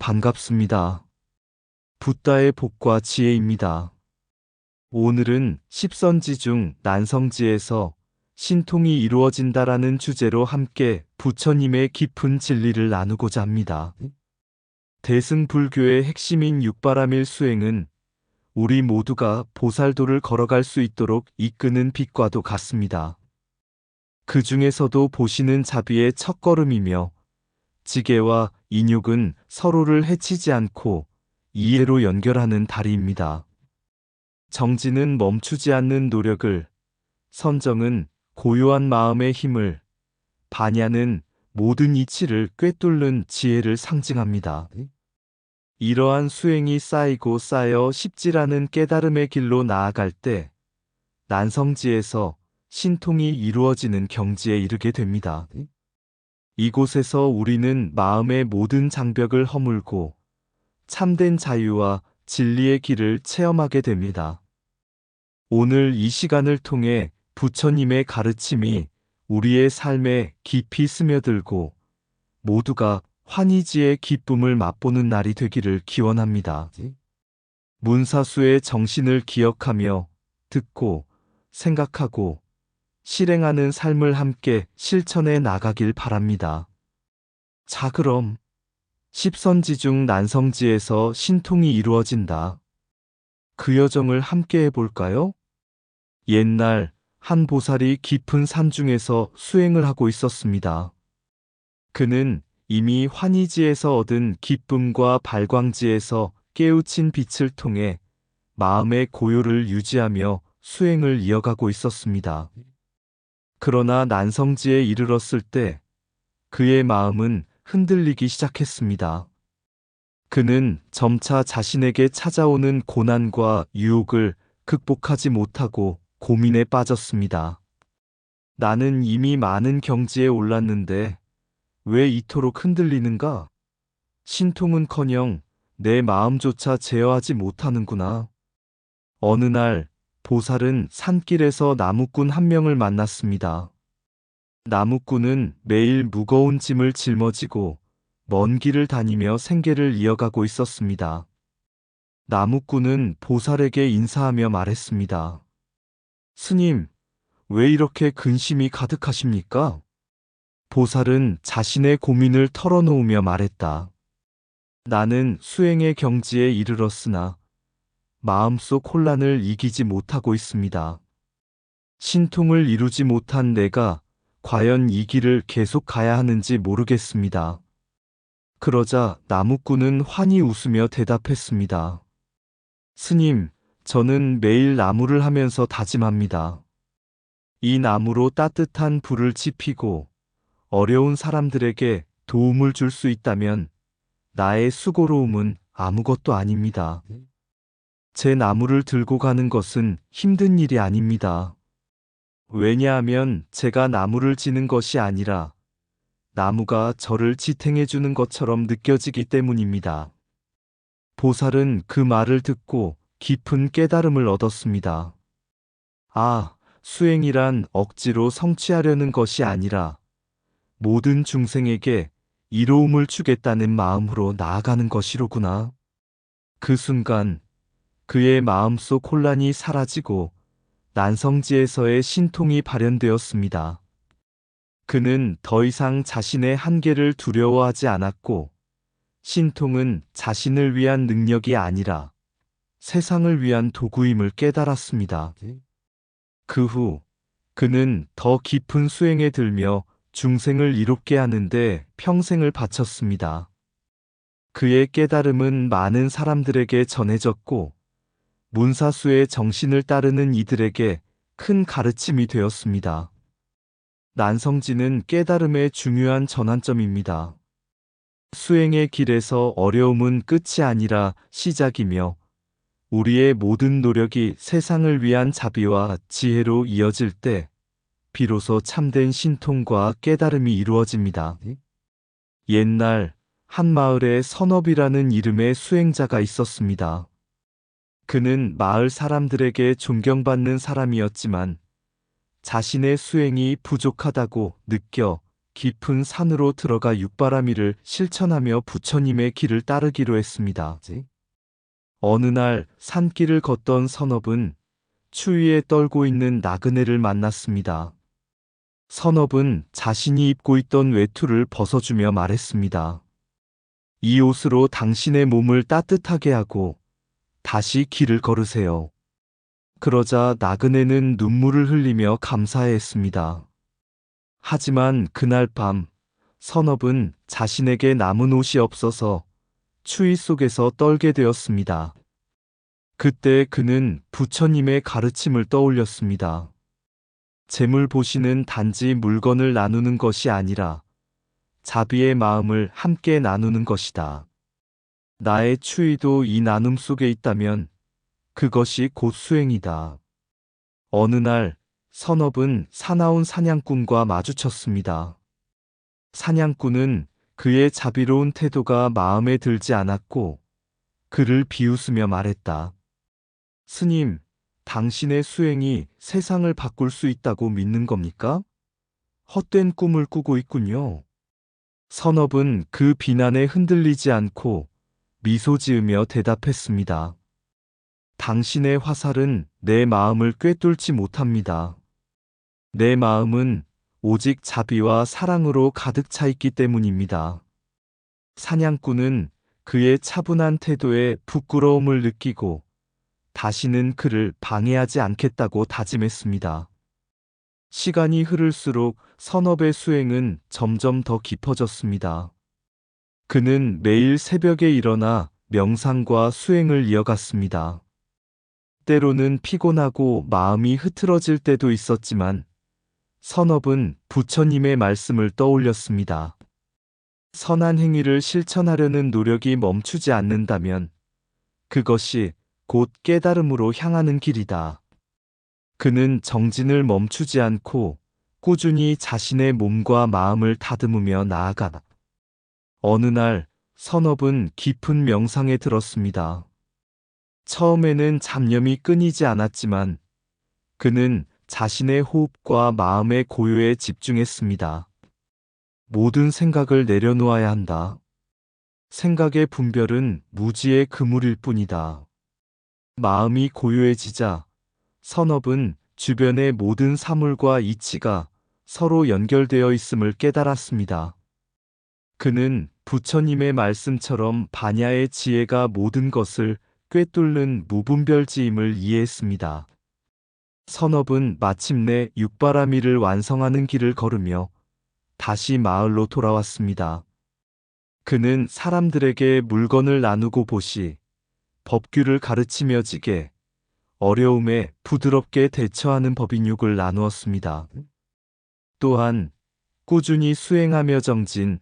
반갑습니다. 붓다의 복과 지혜입니다. 오늘은 십선지 중 난성지에서 신통이 이루어진다라는 주제로 함께 부처님의 깊은 진리를 나누고자 합니다. 대승불교의 핵심인 육바라밀 수행은 우리 모두가 보살도를 걸어갈 수 있도록 이끄는 빛과도 같습니다. 그 중에서도 보시는 자비의 첫걸음이며 지계와 인욕은 서로를 해치지 않고 이해로 연결하는 다리입니다. 정진은 멈추지 않는 노력을, 선정은 고요한 마음의 힘을, 반야는 모든 이치를 꿰뚫는 지혜를 상징합니다. 이러한 수행이 쌓이고 쌓여 십지라는 깨달음의 길로 나아갈 때 난성지에서 신통이 이루어지는 경지에 이르게 됩니다. 이곳에서 우리는 마음의 모든 장벽을 허물고 참된 자유와 진리의 길을 체험하게 됩니다. 오늘 이 시간을 통해 부처님의 가르침이 우리의 삶에 깊이 스며들고 모두가 환희지의 기쁨을 맛보는 날이 되기를 기원합니다. 문사수의 정신을 기억하며 듣고 생각하고 실행하는 삶을 함께 실천해 나가길 바랍니다. 자, 그럼 십선지 중 난성지에서 신통이 이루어진다. 그 여정을 함께 해볼까요? 옛날 한 보살이 깊은 산중에서 수행을 하고 있었습니다. 그는 이미 환희지에서 얻은 기쁨과 발광지에서 깨우친 빛을 통해 마음의 고요를 유지하며 수행을 이어가고 있었습니다. 그러나 난성지에 이르렀을 때 그의 마음은 흔들리기 시작했습니다. 그는 점차 자신에게 찾아오는 고난과 유혹을 극복하지 못하고 고민에 빠졌습니다. 나는 이미 많은 경지에 올랐는데 왜 이토록 흔들리는가? 신통은커녕 내 마음조차 제어하지 못하는구나. 어느 날 보살은 산길에서 나무꾼 한 명을 만났습니다. 나무꾼은 매일 무거운 짐을 짊어지고 먼 길을 다니며 생계를 이어가고 있었습니다. 나무꾼은 보살에게 인사하며 말했습니다. 스님, 왜 이렇게 근심이 가득하십니까? 보살은 자신의 고민을 털어놓으며 말했다. 나는 수행의 경지에 이르렀으나 마음속 혼란을 이기지 못하고 있습니다. 신통을 이루지 못한 내가 과연 이 길을 계속 가야 하는지 모르겠습니다. 그러자 나무꾼은 환히 웃으며 대답했습니다. 스님, 저는 매일 나무를 하면서 다짐합니다. 이 나무로 따뜻한 불을 지피고 어려운 사람들에게 도움을 줄 수 있다면 나의 수고로움은 아무것도 아닙니다. 제 나무를 들고 가는 것은 힘든 일이 아닙니다. 왜냐하면 제가 나무를 지는 것이 아니라 나무가 저를 지탱해 주는 것처럼 느껴지기 때문입니다. 보살은 그 말을 듣고 깊은 깨달음을 얻었습니다. 아, 수행이란 억지로 성취하려는 것이 아니라 모든 중생에게 이로움을 주겠다는 마음으로 나아가는 것이로구나. 그 순간 그의 마음속 혼란이 사라지고 난성지에서의 신통이 발현되었습니다. 그는 더 이상 자신의 한계를 두려워하지 않았고 신통은 자신을 위한 능력이 아니라 세상을 위한 도구임을 깨달았습니다. 그 후 그는 더 깊은 수행에 들며 중생을 이롭게 하는데 평생을 바쳤습니다. 그의 깨달음은 많은 사람들에게 전해졌고 문사수의 정신을 따르는 이들에게 큰 가르침이 되었습니다. 난성지는 깨달음의 중요한 전환점입니다. 수행의 길에서 어려움은 끝이 아니라 시작이며 우리의 모든 노력이 세상을 위한 자비와 지혜로 이어질 때 비로소 참된 신통과 깨달음이 이루어집니다. 옛날 한 마을에 선업이라는 이름의 수행자가 있었습니다. 그는 마을 사람들에게 존경받는 사람이었지만 자신의 수행이 부족하다고 느껴 깊은 산으로 들어가 육바라밀을 실천하며 부처님의 길을 따르기로 했습니다. 어느 날 산길을 걷던 선업은 추위에 떨고 있는 나그네를 만났습니다. 선업은 자신이 입고 있던 외투를 벗어주며 말했습니다. 이 옷으로 당신의 몸을 따뜻하게 하고 다시 길을 걸으세요. 그러자 나그네는 눈물을 흘리며 감사했습니다. 하지만 그날 밤 선업은 자신에게 남은 옷이 없어서 추위 속에서 떨게 되었습니다. 그때 그는 부처님의 가르침을 떠올렸습니다. 재물 보시는 단지 물건을 나누는 것이 아니라 자비의 마음을 함께 나누는 것이다. 나의 추위도 이 나눔 속에 있다면 그것이 곧 수행이다. 어느 날 선업은 사나운 사냥꾼과 마주쳤습니다. 사냥꾼은 그의 자비로운 태도가 마음에 들지 않았고 그를 비웃으며 말했다. 스님, 당신의 수행이 세상을 바꿀 수 있다고 믿는 겁니까? 헛된 꿈을 꾸고 있군요. 선업은 그 비난에 흔들리지 않고 미소 지으며 대답했습니다. 당신의 화살은 내 마음을 꿰뚫지 못합니다. 내 마음은 오직 자비와 사랑으로 가득 차 있기 때문입니다. 사냥꾼은 그의 차분한 태도에 부끄러움을 느끼고 다시는 그를 방해하지 않겠다고 다짐했습니다. 시간이 흐를수록 선업의 수행은 점점 더 깊어졌습니다. 그는 매일 새벽에 일어나 명상과 수행을 이어갔습니다. 때로는 피곤하고 마음이 흐트러질 때도 있었지만 선업은 부처님의 말씀을 떠올렸습니다. 선한 행위를 실천하려는 노력이 멈추지 않는다면 그것이 곧 깨달음으로 향하는 길이다. 그는 정진을 멈추지 않고 꾸준히 자신의 몸과 마음을 다듬으며 나아가다. 어느 날 선업은 깊은 명상에 들었습니다. 처음에는 잡념이 끊이지 않았지만 그는 자신의 호흡과 마음의 고요에 집중했습니다. 모든 생각을 내려놓아야 한다. 생각의 분별은 무지의 그물일 뿐이다. 마음이 고요해지자 선업은 주변의 모든 사물과 이치가 서로 연결되어 있음을 깨달았습니다. 그는 부처님의 말씀처럼 반야의 지혜가 모든 것을 꿰뚫는 무분별지임을 이해했습니다. 선업은 마침내 육바라밀을 완성하는 길을 걸으며 다시 마을로 돌아왔습니다. 그는 사람들에게 물건을 나누고 보시, 법규를 가르치며 지게, 어려움에 부드럽게 대처하는 법인육을 나누었습니다. 또한 꾸준히 수행하며 정진,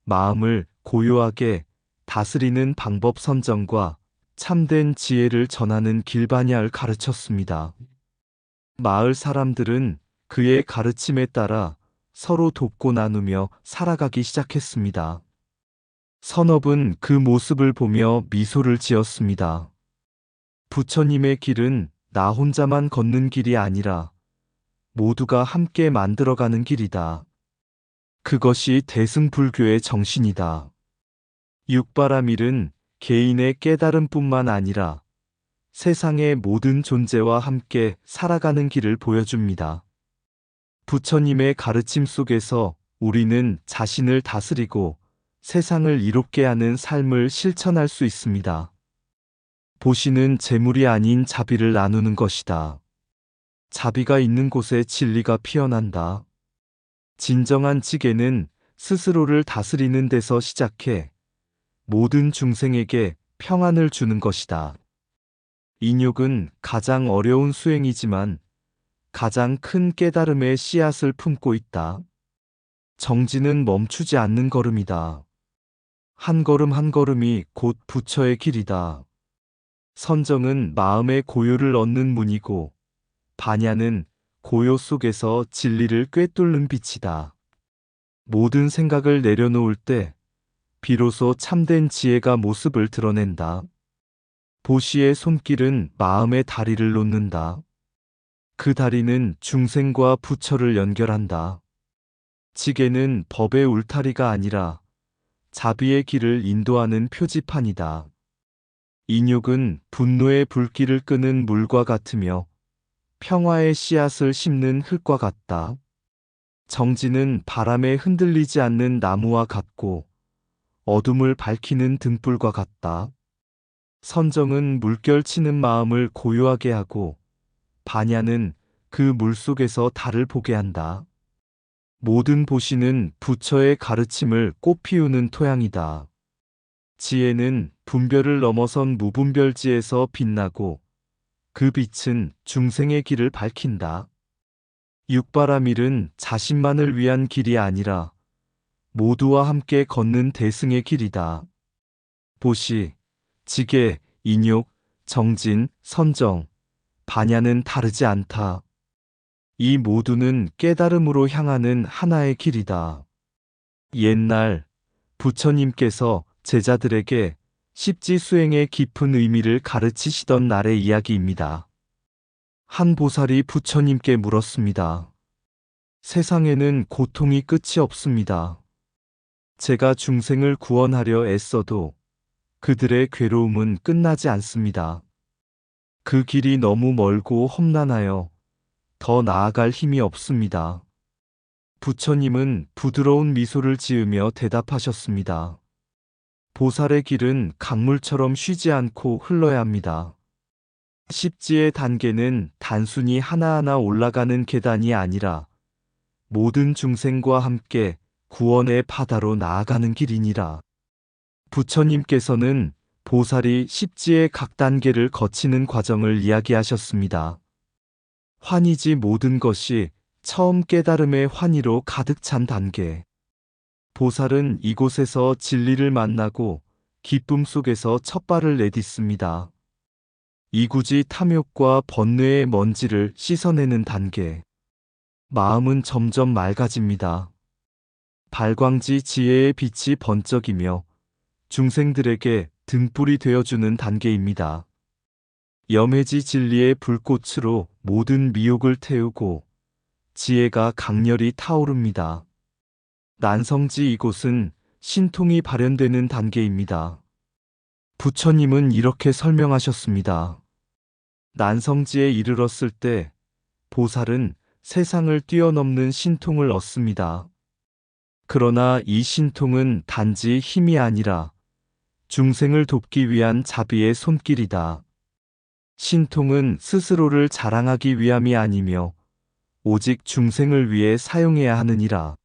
마음을 고요하게 다스리는 방법 선정과 참된 지혜를 전하는 길반야를 가르쳤습니다. 마을 사람들은 그의 가르침에 따라 서로 돕고 나누며 살아가기 시작했습니다. 선업은 그 모습을 보며 미소를 지었습니다. 부처님의 길은 나 혼자만 걷는 길이 아니라 모두가 함께 만들어가는 길이다. 그것이 대승불교의 정신이다. 육바라밀은 개인의 깨달음뿐만 아니라 세상의 모든 존재와 함께 살아가는 길을 보여줍니다. 부처님의 가르침 속에서 우리는 자신을 다스리고 세상을 이롭게 하는 삶을 실천할 수 있습니다. 보시는 재물이 아닌 자비를 나누는 것이다. 자비가 있는 곳에 진리가 피어난다. 진정한 지혜는 스스로를 다스리는 데서 시작해 모든 중생에게 평안을 주는 것이다. 인욕은 가장 어려운 수행이지만 가장 큰 깨달음의 씨앗을 품고 있다. 정진은 멈추지 않는 걸음이다. 한 걸음 한 걸음이 곧 부처의 길이다. 선정은 마음의 고요를 얻는 문이고 반야는 고요 속에서 진리를 꿰뚫는 빛이다. 모든 생각을 내려놓을 때 비로소 참된 지혜가 모습을 드러낸다. 보시의 손길은 마음의 다리를 놓는다. 그 다리는 중생과 부처를 연결한다. 지게는 법의 울타리가 아니라 자비의 길을 인도하는 표지판이다. 인욕은 분노의 불길을 끄는 물과 같으며 평화의 씨앗을 심는 흙과 같다. 정진은 바람에 흔들리지 않는 나무와 같고 어둠을 밝히는 등불과 같다. 선정은 물결치는 마음을 고요하게 하고 반야는 그 물속에서 달을 보게 한다. 모든 보시는 부처의 가르침을 꽃피우는 토양이다. 지혜는 분별을 넘어선 무분별지에서 빛나고 그 빛은 중생의 길을 밝힌다. 육바라밀은 자신만을 위한 길이 아니라 모두와 함께 걷는 대승의 길이다. 보시, 지계, 인욕, 정진, 선정, 반야는 다르지 않다. 이 모두는 깨달음으로 향하는 하나의 길이다. 옛날 부처님께서 제자들에게 십지 수행의 깊은 의미를 가르치시던 날의 이야기입니다. 한 보살이 부처님께 물었습니다. 세상에는 고통이 끝이 없습니다. 제가 중생을 구원하려 애써도 그들의 괴로움은 끝나지 않습니다. 그 길이 너무 멀고 험난하여 더 나아갈 힘이 없습니다. 부처님은 부드러운 미소를 지으며 대답하셨습니다. 보살의 길은 강물처럼 쉬지 않고 흘러야 합니다. 십지의 단계는 단순히 하나하나 올라가는 계단이 아니라 모든 중생과 함께 구원의 바다로 나아가는 길이니라. 부처님께서는 보살이 십지의 각 단계를 거치는 과정을 이야기하셨습니다. 환희지 모든 것이 처음 깨달음의 환희로 가득 찬 단계. 보살은 이곳에서 진리를 만나고 기쁨 속에서 첫 발을 내딛습니다. 이구지 탐욕과 번뇌의 먼지를 씻어내는 단계. 마음은 점점 맑아집니다. 발광지 지혜의 빛이 번쩍이며 중생들에게 등불이 되어주는 단계입니다. 염해지 진리의 불꽃으로 모든 미혹을 태우고 지혜가 강렬히 타오릅니다. 난성지 이곳은 신통이 발현되는 단계입니다. 부처님은 이렇게 설명하셨습니다. 난성지에 이르렀을 때 보살은 세상을 뛰어넘는 신통을 얻습니다. 그러나 이 신통은 단지 힘이 아니라 중생을 돕기 위한 자비의 손길이다. 신통은 스스로를 자랑하기 위함이 아니며 오직 중생을 위해 사용해야 하느니라.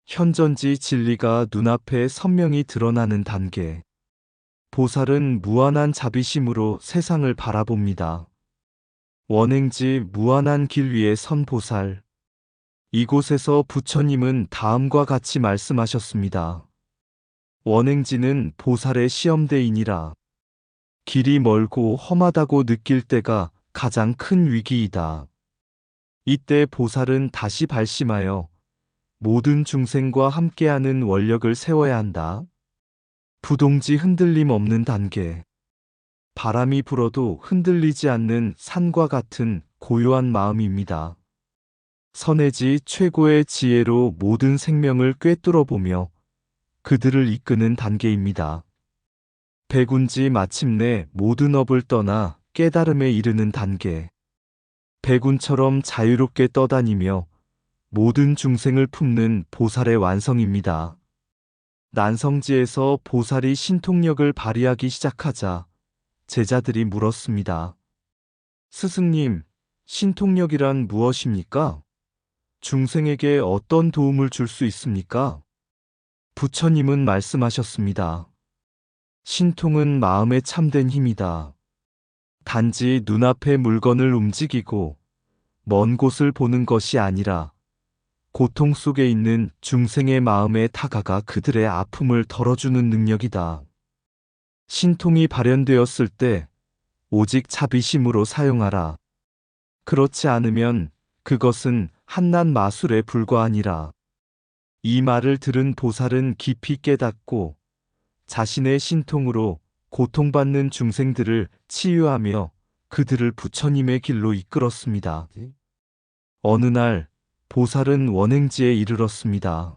현전지 진리가 눈앞에 선명히 드러나는 단계. 보살은 무한한 자비심으로 세상을 바라봅니다. 원행지 무한한 길 위에 선 보살. 이곳에서 부처님은 다음과 같이 말씀하셨습니다. 원행지는 보살의 시험대이니라. 길이 멀고 험하다고 느낄 때가 가장 큰 위기이다. 이때 보살은 다시 발심하여 모든 중생과 함께하는 원력을 세워야 한다. 부동지 흔들림 없는 단계. 바람이 불어도 흔들리지 않는 산과 같은 고요한 마음입니다. 선해지 최고의 지혜로 모든 생명을 꿰뚫어 보며 그들을 이끄는 단계입니다. 백운지 마침내 모든 업을 떠나 깨달음에 이르는 단계. 백운처럼 자유롭게 떠다니며 모든 중생을 품는 보살의 완성입니다. 난성지에서 보살이 신통력을 발휘하기 시작하자 제자들이 물었습니다. 스승님, 신통력이란 무엇입니까? 중생에게 어떤 도움을 줄 수 있습니까? 부처님은 말씀하셨습니다. 신통은 마음에 참된 힘이다. 단지 눈앞의 물건을 움직이고 먼 곳을 보는 것이 아니라 고통 속에 있는 중생의 마음에 다가가 그들의 아픔을 덜어주는 능력이다. 신통이 발현되었을 때 오직 자비심으로 사용하라. 그렇지 않으면 그것은 한낱 마술에 불과하니라. 이 말을 들은 보살은 깊이 깨닫고 자신의 신통으로 고통받는 중생들을 치유하며 그들을 부처님의 길로 이끌었습니다. 어느 날 보살은 원행지에 이르렀습니다.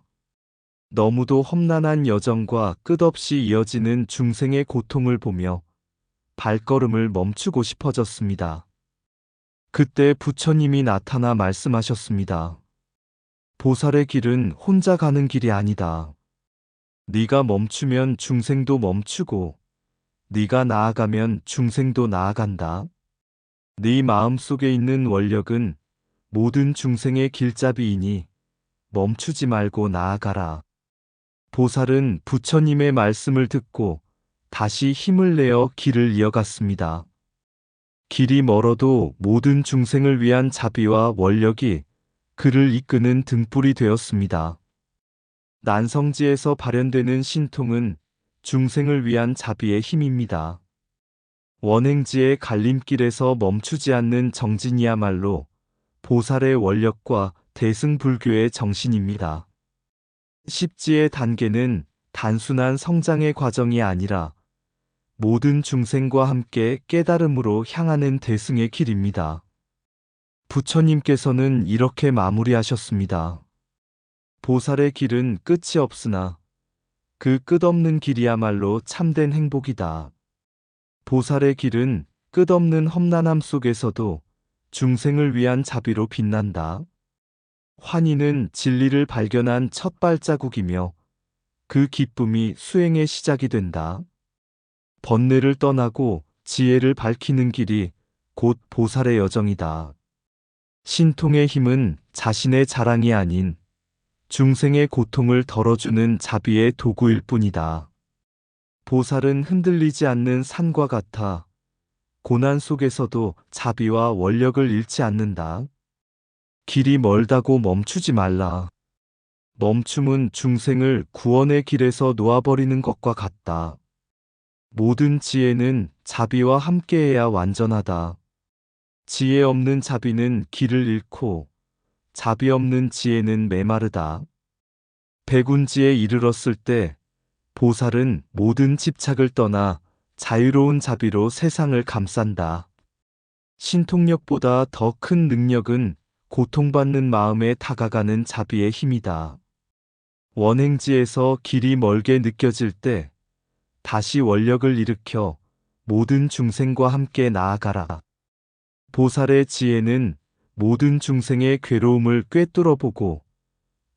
너무도 험난한 여정과 끝없이 이어지는 중생의 고통을 보며 발걸음을 멈추고 싶어졌습니다. 그때 부처님이 나타나 말씀하셨습니다. 보살의 길은 혼자 가는 길이 아니다. 네가 멈추면 중생도 멈추고 네가 나아가면 중생도 나아간다. 네 마음속에 있는 원력은 모든 중생의 길잡이이니 멈추지 말고 나아가라. 보살은 부처님의 말씀을 듣고 다시 힘을 내어 길을 이어갔습니다. 길이 멀어도 모든 중생을 위한 자비와 원력이 그를 이끄는 등불이 되었습니다. 난성지에서 발현되는 신통은 중생을 위한 자비의 힘입니다. 원행지의 갈림길에서 멈추지 않는 정진이야말로 보살의 원력과 대승불교의 정신입니다. 십지의 단계는 단순한 성장의 과정이 아니라 모든 중생과 함께 깨달음으로 향하는 대승의 길입니다. 부처님께서는 이렇게 마무리하셨습니다. 보살의 길은 끝이 없으나 그 끝없는 길이야말로 참된 행복이다. 보살의 길은 끝없는 험난함 속에서도 중생을 위한 자비로 빛난다. 환희는 진리를 발견한 첫 발자국이며 그 기쁨이 수행의 시작이 된다. 번뇌를 떠나고 지혜를 밝히는 길이 곧 보살의 여정이다. 신통의 힘은 자신의 자랑이 아닌 중생의 고통을 덜어주는 자비의 도구일 뿐이다. 보살은 흔들리지 않는 산과 같아 고난 속에서도 자비와 원력을 잃지 않는다. 길이 멀다고 멈추지 말라. 멈춤은 중생을 구원의 길에서 놓아버리는 것과 같다. 모든 지혜는 자비와 함께해야 완전하다. 지혜 없는 자비는 길을 잃고 자비 없는 지혜는 메마르다. 백운지에 이르렀을 때 보살은 모든 집착을 떠나 자유로운 자비로 세상을 감싼다. 신통력보다 더 큰 능력은 고통받는 마음에 다가가는 자비의 힘이다. 원행지에서 길이 멀게 느껴질 때 다시 원력을 일으켜 모든 중생과 함께 나아가라. 보살의 지혜는 모든 중생의 괴로움을 꿰뚫어 보고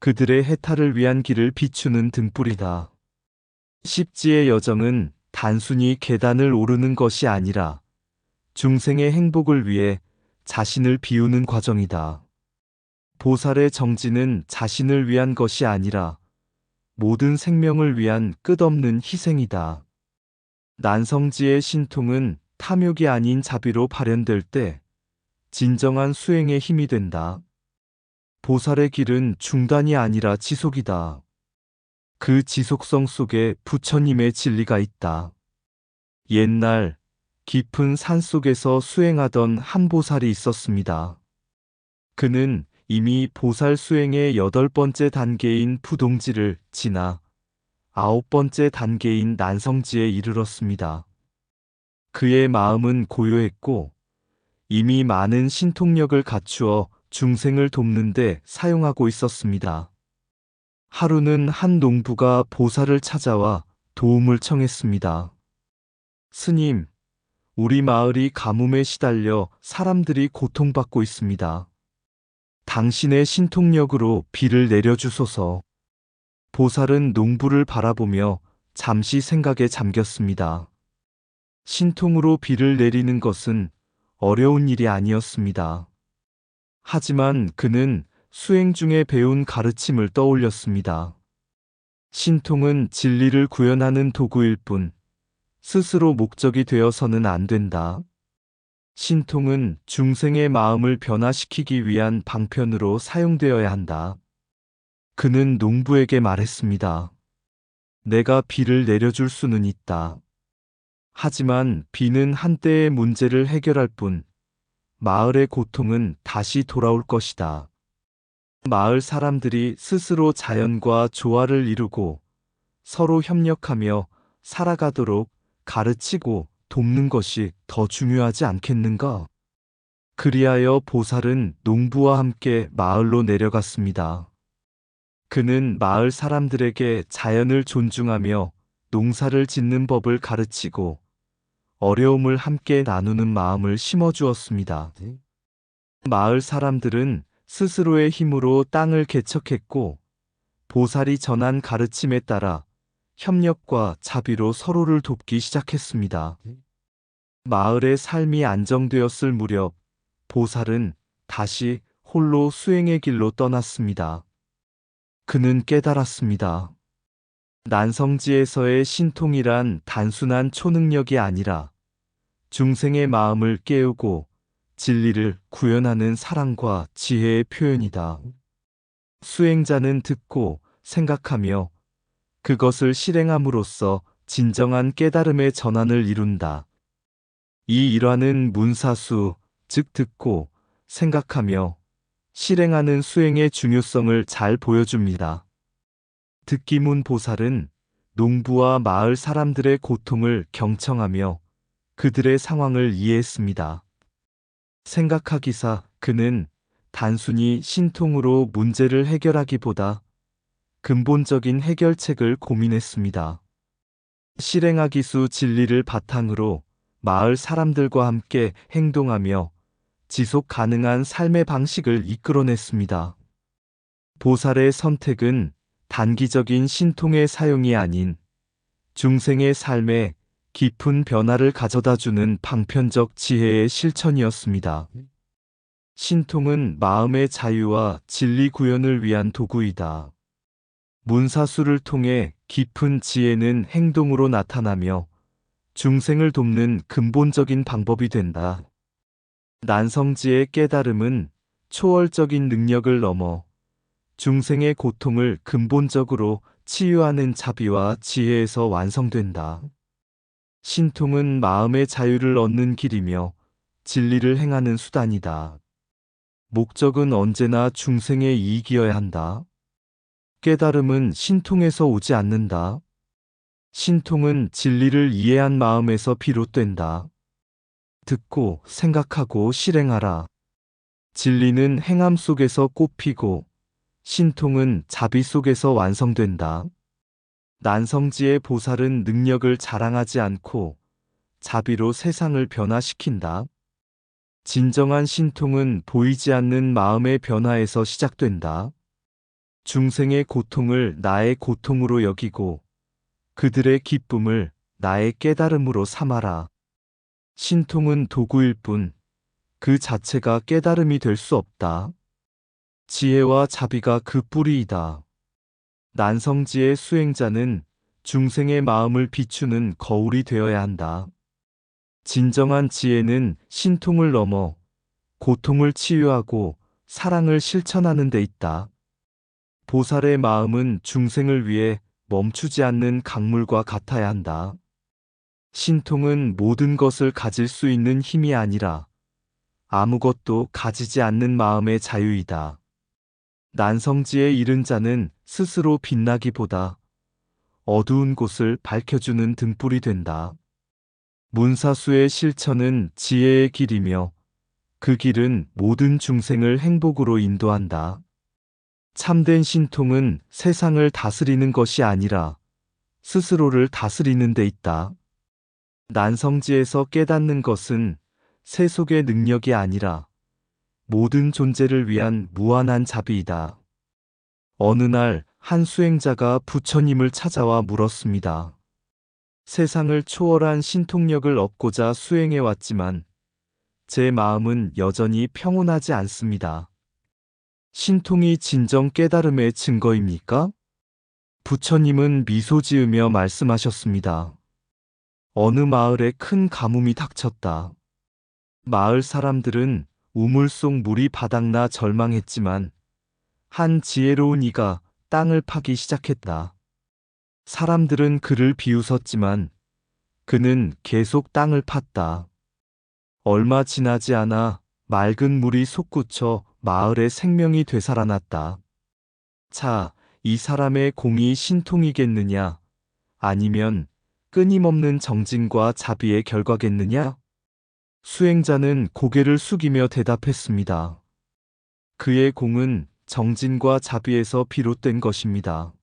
그들의 해탈을 위한 길을 비추는 등불이다. 십지의 여정은 단순히 계단을 오르는 것이 아니라 중생의 행복을 위해 자신을 비우는 과정이다. 보살의 정진은 자신을 위한 것이 아니라 모든 생명을 위한 끝없는 희생이다. 난성지의 신통은 탐욕이 아닌 자비로 발현될 때 진정한 수행의 힘이 된다. 보살의 길은 중단이 아니라 지속이다. 그 지속성 속에 부처님의 진리가 있다. 옛날 깊은 산 속에서 수행하던 한 보살이 있었습니다. 그는 이미 보살 수행의 8번째 단계인 부동지를 지나 9번째 단계인 난성지에 이르렀습니다. 그의 마음은 고요했고 이미 많은 신통력을 갖추어 중생을 돕는 데 사용하고 있었습니다. 하루는 한 농부가 보살을 찾아와 도움을 청했습니다. 스님, 우리 마을이 가뭄에 시달려 사람들이 고통받고 있습니다. 당신의 신통력으로 비를 내려주소서. 보살은 농부를 바라보며 잠시 생각에 잠겼습니다. 신통으로 비를 내리는 것은 어려운 일이 아니었습니다. 하지만 그는 수행 중에 배운 가르침을 떠올렸습니다. 신통은 진리를 구현하는 도구일 뿐 스스로 목적이 되어서는 안 된다. 신통은 중생의 마음을 변화시키기 위한 방편으로 사용되어야 한다. 그는 농부에게 말했습니다. 내가 비를 내려줄 수는 있다. 하지만 비는 한때의 문제를 해결할 뿐 마을의 고통은 다시 돌아올 것이다. 마을 사람들이 스스로 자연과 조화를 이루고 서로 협력하며 살아가도록 가르치고 돕는 것이 더 중요하지 않겠는가? 그리하여 보살은 농부와 함께 마을로 내려갔습니다. 그는 마을 사람들에게 자연을 존중하며 농사를 짓는 법을 가르치고 어려움을 함께 나누는 마음을 심어주었습니다. 마을 사람들은 스스로의 힘으로 땅을 개척했고 보살이 전한 가르침에 따라 협력과 자비로 서로를 돕기 시작했습니다. 마을의 삶이 안정되었을 무렵 보살은 다시 홀로 수행의 길로 떠났습니다. 그는 깨달았습니다. 난성지에서의 신통이란 단순한 초능력이 아니라 중생의 마음을 깨우고 진리를 구현하는 사랑과 지혜의 표현이다. 수행자는 듣고 생각하며 그것을 실행함으로써 진정한 깨달음의 전환을 이룬다. 이 일화는 문사수, 즉 듣고 생각하며 실행하는 수행의 중요성을 잘 보여줍니다. 득기문 보살은 농부와 마을 사람들의 고통을 경청하며 그들의 상황을 이해했습니다. 생각하기사 그는 단순히 신통으로 문제를 해결하기보다 근본적인 해결책을 고민했습니다. 실행하기수 진리를 바탕으로 마을 사람들과 함께 행동하며 지속 가능한 삶의 방식을 이끌어냈습니다. 보살의 선택은 단기적인 신통의 사용이 아닌 중생의 삶에 깊은 변화를 가져다주는 방편적 지혜의 실천이었습니다. 신통은 마음의 자유와 진리 구현을 위한 도구이다. 문사수를 통해 깊은 지혜는 행동으로 나타나며 중생을 돕는 근본적인 방법이 된다. 난성지의 깨달음은 초월적인 능력을 넘어 중생의 고통을 근본적으로 치유하는 자비와 지혜에서 완성된다. 신통은 마음의 자유를 얻는 길이며 진리를 행하는 수단이다. 목적은 언제나 중생의 이익이어야 한다. 깨달음은 신통에서 오지 않는다. 신통은 진리를 이해한 마음에서 비롯된다. 듣고 생각하고 실행하라. 진리는 행함 속에서 꽃피고 신통은 자비 속에서 완성된다. 난성지의 보살은 능력을 자랑하지 않고 자비로 세상을 변화시킨다. 진정한 신통은 보이지 않는 마음의 변화에서 시작된다. 중생의 고통을 나의 고통으로 여기고 그들의 기쁨을 나의 깨달음으로 삼아라. 신통은 도구일 뿐 그 자체가 깨달음이 될 수 없다. 지혜와 자비가 그 뿌리이다. 난성지의 수행자는 중생의 마음을 비추는 거울이 되어야 한다. 진정한 지혜는 신통을 넘어 고통을 치유하고 사랑을 실천하는 데 있다. 보살의 마음은 중생을 위해 멈추지 않는 강물과 같아야 한다. 신통은 모든 것을 가질 수 있는 힘이 아니라 아무것도 가지지 않는 마음의 자유이다. 난성지에 이른 자는 스스로 빛나기보다 어두운 곳을 밝혀주는 등불이 된다. 문사수의 실천은 지혜의 길이며 그 길은 모든 중생을 행복으로 인도한다. 참된 신통은 세상을 다스리는 것이 아니라 스스로를 다스리는 데 있다. 난성지에서 깨닫는 것은 세속의 능력이 아니라 모든 존재를 위한 무한한 자비이다. 어느 날 한 수행자가 부처님을 찾아와 물었습니다. 세상을 초월한 신통력을 얻고자 수행해 왔지만 제 마음은 여전히 평온하지 않습니다. 신통이 진정 깨달음의 증거입니까? 부처님은 미소 지으며 말씀하셨습니다. 어느 마을에 큰 가뭄이 닥쳤다. 마을 사람들은 우물 속 물이 바닥나 절망했지만 한 지혜로운 이가 땅을 파기 시작했다. 사람들은 그를 비웃었지만 그는 계속 땅을 팠다. 얼마 지나지 않아 맑은 물이 솟구쳐 마을의 생명이 되살아났다. 자, 이 사람의 공이 신통이겠느냐? 아니면 끊임없는 정진과 자비의 결과겠느냐? 수행자는 고개를 숙이며 대답했습니다. 그의 공은 정진과 자비에서 비롯된 것입니다.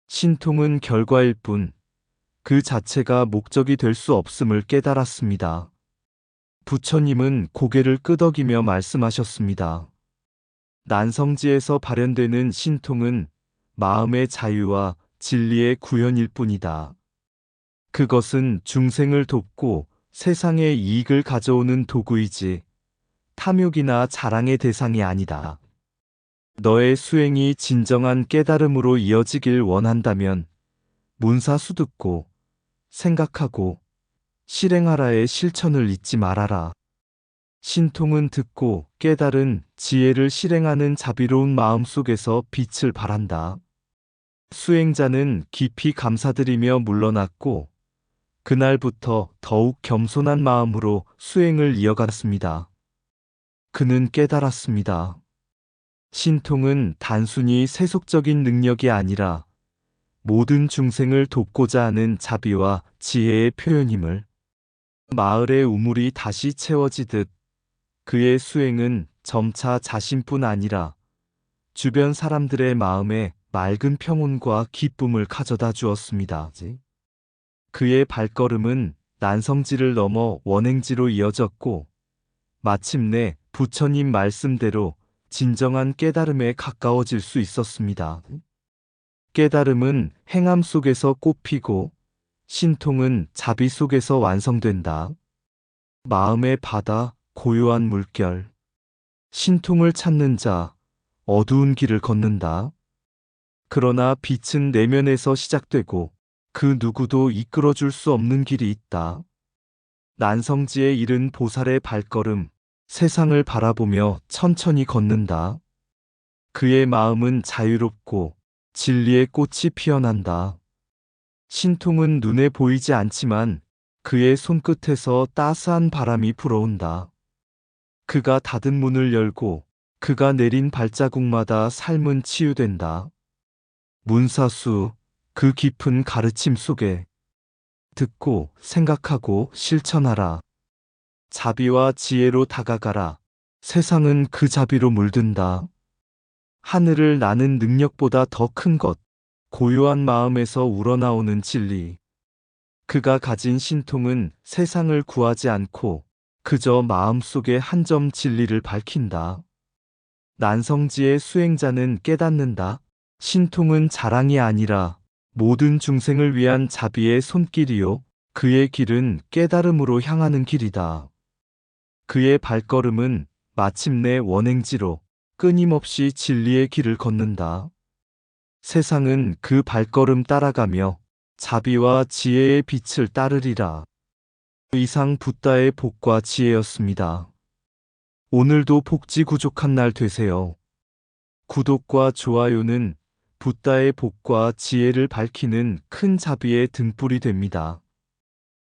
신통은 결과일 뿐, 그 자체가 목적이 될 수 없음을 깨달았습니다. 부처님은 고개를 끄덕이며 말씀하셨습니다. 난성지에서 발현되는 신통은 마음의 자유와 진리의 구현일 뿐이다. 그것은 중생을 돕고 세상에 이익을 가져오는 도구이지 탐욕이나 자랑의 대상이 아니다. 너의 수행이 진정한 깨달음으로 이어지길 원한다면 문사수 듣고 생각하고 실행하라의 실천을 잊지 말아라. 신통은 듣고 깨달은 지혜를 실행하는 자비로운 마음 속에서 빛을 발한다. 수행자는 깊이 감사드리며 물러났고 그날부터 더욱 겸손한 마음으로 수행을 이어갔습니다. 그는 깨달았습니다. 신통은 단순히 세속적인 능력이 아니라 모든 중생을 돕고자 하는 자비와 지혜의 표현임을. 마을의 우물이 다시 채워지듯 그의 수행은 점차 자신뿐 아니라 주변 사람들의 마음에 맑은 평온과 기쁨을 가져다 주었습니다. 그의 발걸음은 난성지를 넘어 원행지로 이어졌고 마침내 부처님 말씀대로 진정한 깨달음에 가까워질 수 있었습니다. 깨달음은 행함 속에서 꽃피고 신통은 자비 속에서 완성된다. 마음의 바다, 고요한 물결. 신통을 찾는 자, 어두운 길을 걷는다. 그러나 빛은 내면에서 시작되고 그 누구도 이끌어줄 수 없는 길이 있다. 난성지에 이른 보살의 발걸음, 세상을 바라보며 천천히 걷는다. 그의 마음은 자유롭고 진리의 꽃이 피어난다. 신통은 눈에 보이지 않지만 그의 손끝에서 따스한 바람이 불어온다. 그가 닫은 문을 열고 그가 내린 발자국마다 삶은 치유된다. 문사수, 그 깊은 가르침 속에 듣고 생각하고 실천하라. 자비와 지혜로 다가가라. 세상은 그 자비로 물든다. 하늘을 나는 능력보다 더 큰 것, 고요한 마음에서 우러나오는 진리. 그가 가진 신통은 세상을 구하지 않고 그저 마음속의 한 점 진리를 밝힌다. 난성지의 수행자는 깨닫는다. 신통은 자랑이 아니라 모든 중생을 위한 자비의 손길이요. 그의 길은 깨달음으로 향하는 길이다. 그의 발걸음은 마침내 원행지로 끊임없이 진리의 길을 걷는다. 세상은 그 발걸음 따라가며 자비와 지혜의 빛을 따르리라. 이상 붓다의 복과 지혜였습니다. 오늘도 복지 구족한 날 되세요. 구독과 좋아요는 붓다의 복과 지혜를 밝히는 큰 자비의 등불이 됩니다.